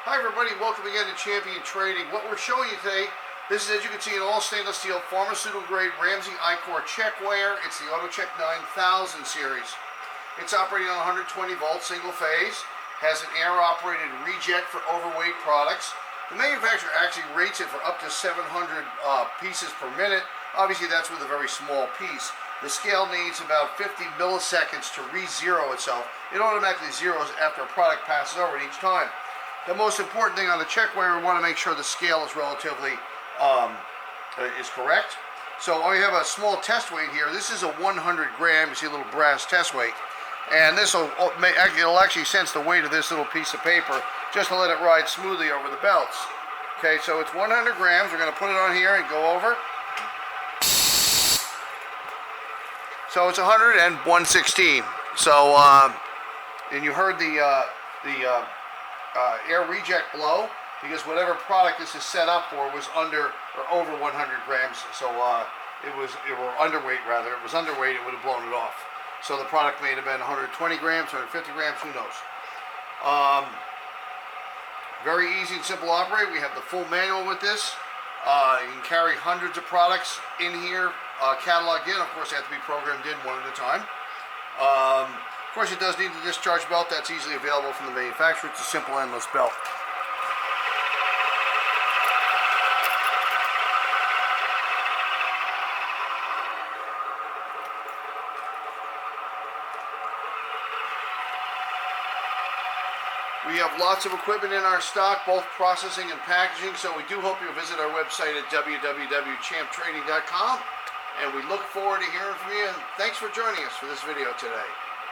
Hi everybody, welcome again to Champion Trading. What we're showing you today, this is, as you can see, an all stainless steel pharmaceutical grade Ramsey Icore Autocheck. It's the Autocheck 9000 series. It's operating on 120 volts, single phase, has an air operated reject for overweight products. The manufacturer actually rates it for up to 700 pieces per minute. Obviously that's with a very small piece. The scale needs about 50 milliseconds to re-zero itself. It automatically zeroes after a product passes over it each time. The most important thing on the checkweight, we want to make sure the scale is relatively is correct. So we have a small test weight here. This is a 100 gram. You see a little brass test weight, and this will it'll actually sense the weight of this little piece of paper just to let it ride smoothly over the belts. Okay, so it's 100 grams. We're going to put it on here and go over. So it's 100 and 116. So and you heard the air reject blow, because whatever product this is set up for was under or over 100 grams. So it was underweight rather. It was underweight, it would have blown it off. So the product may have been 120 grams, 150 grams, who knows. Very easy and simple to operate. We have the full manual with this. You can carry hundreds of products in here, cataloged in. Of course, they have to be programmed in one at a time. Of course, it does need the discharge belt. That's easily available from the manufacturer. It's a simple endless belt. We have lots of equipment in our stock, both processing and packaging, so we do hope you'll visit our website at www.champtrading.com, and we look forward to hearing from you, and thanks for joining us for this video today.